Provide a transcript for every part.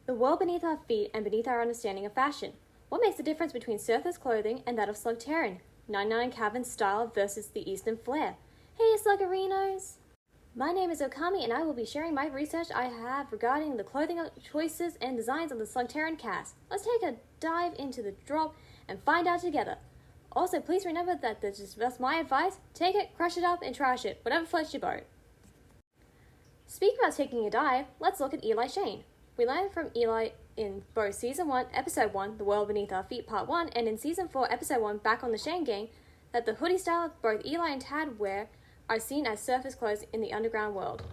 The world beneath our feet and beneath our understanding of fashion. What makes the difference between surface clothing and that of Slugterran? 99 Cabin style versus the Eastern flair. Hey Sluggerinos! My name is Okami and I will be sharing my research I have regarding the clothing choices and designs of the Slugterran cast. Let's take a dive into the drop and find out together. Also, please remember that this is just my advice. Take it, crush it up, and trash it, whatever floats your boat. Speaking about taking a dive, let's look at Eli Shane. We learned from Eli in both Season 1, Episode 1, The World Beneath Our Feet Part 1, and in Season 4, Episode 1, Back on the Shane Gang, that the hoodie style both Eli and Tad wear are seen as surface clothes in the underground world.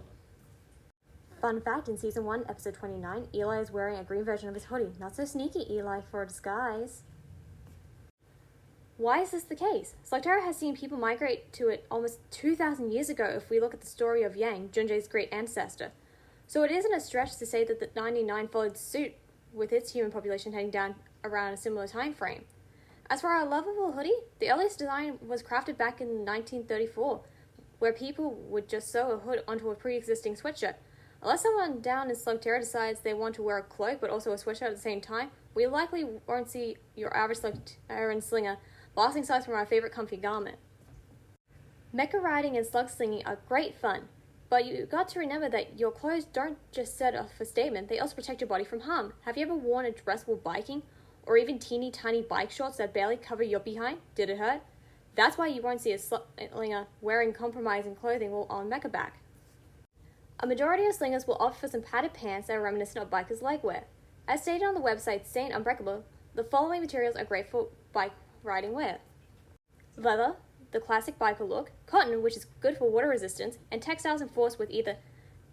Fun fact, in Season 1, Episode 29, Eli is wearing a green version of his hoodie. Not so sneaky, Eli, for a disguise. Why is this the case? Slugterra has seen people migrate to it almost 2,000 years ago if we look at the story of Yang, Junjay's great ancestor. So it isn't a stretch to say that the 99 followed suit with its human population heading down around a similar time frame. As for our lovable hoodie, the earliest design was crafted back in 1934, where people would just sew a hood onto a pre-existing sweatshirt. Unless someone down in Slugterra decides they want to wear a cloak but also a sweatshirt at the same time, we likely won't see your average Slugterran slinger blasting sides from our favorite comfy garment. Mecha riding and slug slinging are great fun, but you got to remember that your clothes don't just set off a statement, they also protect your body from harm. Have you ever worn a dress while biking? Or even teeny tiny bike shorts that barely cover your behind? Did it hurt? That's why you won't see a slinger wearing compromising clothing while on mecha back. A majority of slingers will opt for some padded pants that are reminiscent of bikers' leg wear. As stated on the website Saint Unbreakable, the following materials are great for bike riding wear: leather, the classic biker look; cotton, which is good for water resistance; and textiles enforced with either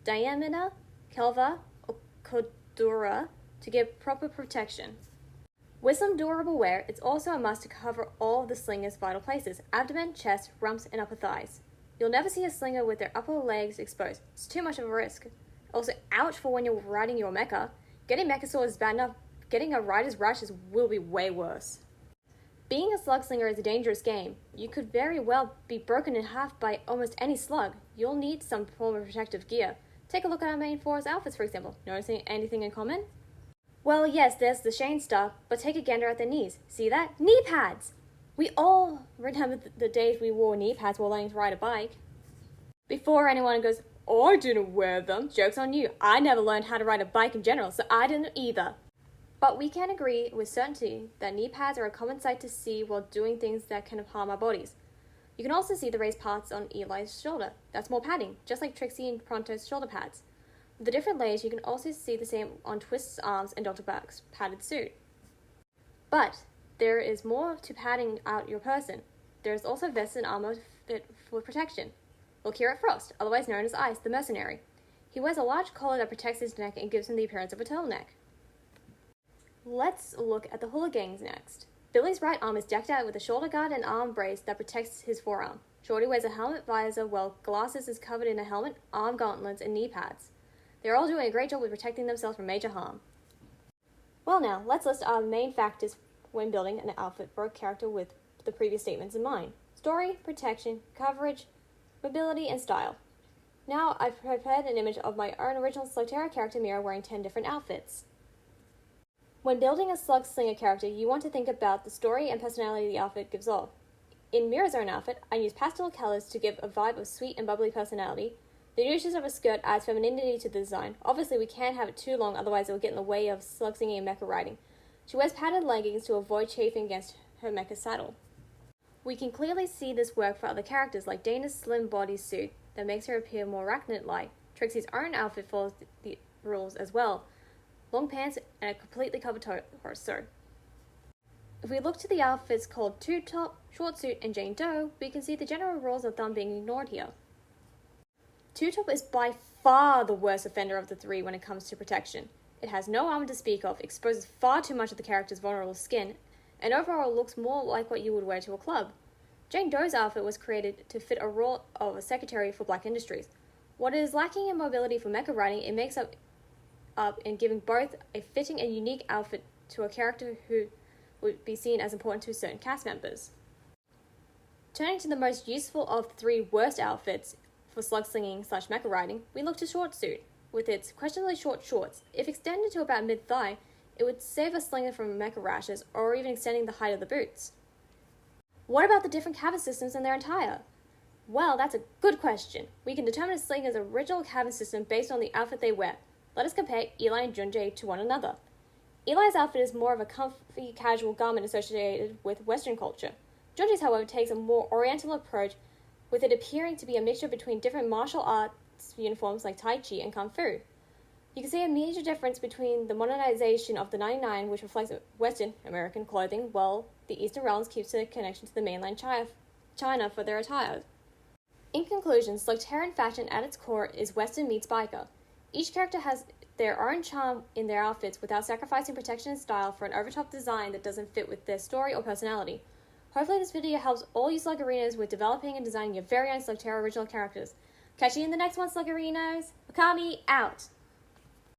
diamina, kelva, or cordura to give proper protection. With some durable wear, it's also a must to cover all of the slinger's vital places: abdomen, chest, rumps, and upper thighs. You'll never see a slinger with their upper legs exposed. It's too much of a risk. Also, ouch for when you're riding your mecha. Getting mecha sore is bad enough. Getting a rider's rashes will be way worse. Being a slug slinger is a dangerous game. You could very well be broken in half by almost any slug. You'll need some form of protective gear. Take a look at our main four's outfits, for example. Noticing anything in common? Well, yes, there's the Shane stuff, but take a gander at their knees. See that? Knee pads! We all remember the days we wore knee pads while learning to ride a bike. Before anyone goes, "Oh, I didn't wear them," joke's on you. I never learned how to ride a bike in general, so I didn't either. But we can agree with certainty that knee pads are a common sight to see while doing things that can harm our bodies. You can also see the raised parts on Eli's shoulder. That's more padding, just like Trixie and Pronto's shoulder pads. With the different layers, you can also see the same on Twist's arms and Dr. Buck's padded suit. But there is more to padding out your person. There is also vests and armor fit for protection. Look here at Frost, otherwise known as Ice, the mercenary. He wears a large collar that protects his neck and gives him the appearance of a turtleneck. Let's look at the hooligans next. Billy's right arm is decked out with a shoulder guard and arm brace that protects his forearm. Shorty wears a helmet visor while Glasses is covered in a helmet, arm gauntlets, and knee pads. They're all doing a great job with protecting themselves from major harm. Well now, let's list our main factors when building an outfit for a character with the previous statements in mind: story, protection, coverage, mobility, and style. Now I've prepared an image of my own original Slugterra character Mira wearing 10 different outfits. When building a slug slinger character, you want to think about the story and personality the outfit gives off. In Mira's own outfit, I use pastel colors to give a vibe of sweet and bubbly personality. The uses of a skirt adds femininity to the design. Obviously, we can't have it too long, otherwise it will get in the way of slug singing and mecha riding. She wears padded leggings to avoid chafing against her mecha saddle. We can clearly see this work for other characters, like Dana's slim body suit that makes her appear more arachnid-like. Trixie's own outfit follows the rules as well: long pants and a completely covered torso. If we look to the outfits called Two Top, Short Suit, and Jane Doe, we can see the general rules of thumb being ignored here. Two Top is by far the worst offender of the three when it comes to protection. It has no armor to speak of, exposes far too much of the character's vulnerable skin, and overall looks more like what you would wear to a club. Jane Doe's outfit was created to fit a role of a secretary for Black Industries. What is lacking in mobility for mecha riding, it makes up in giving both a fitting and unique outfit to a character who would be seen as important to certain cast members. Turning to the most useful of the three worst outfits for slug slinging / mecha riding, we look to Short Suit. with its questionably short shorts. If extended to about mid-thigh, it would save a slinger from mecha rashes or even extending the height of the boots. What about the different cabin systems and their attire? Well, that's a good question. We can determine a slinger's original cabin system based on the outfit they wear. Let us compare Eli and Junjie to one another. Eli's outfit is more of a comfy, casual garment associated with Western culture. Junjie's, however, takes a more oriental approach, with it appearing to be a mixture between different martial arts uniforms like Tai Chi and Kung Fu. You can see a major difference between the modernization of the 99, which reflects Western American clothing, while the Eastern Realms keeps a connection to the mainland China for their attire. In conclusion, Slugterran fashion at its core is Western meets biker. Each character has their own charm in their outfits without sacrificing protection and style for an over-top design that doesn't fit with their story or personality. Hopefully this video helps all you Sluggerinos with developing and designing your very own Slugterra original characters. Catch you in the next one, Sluggerinos. Wakami out!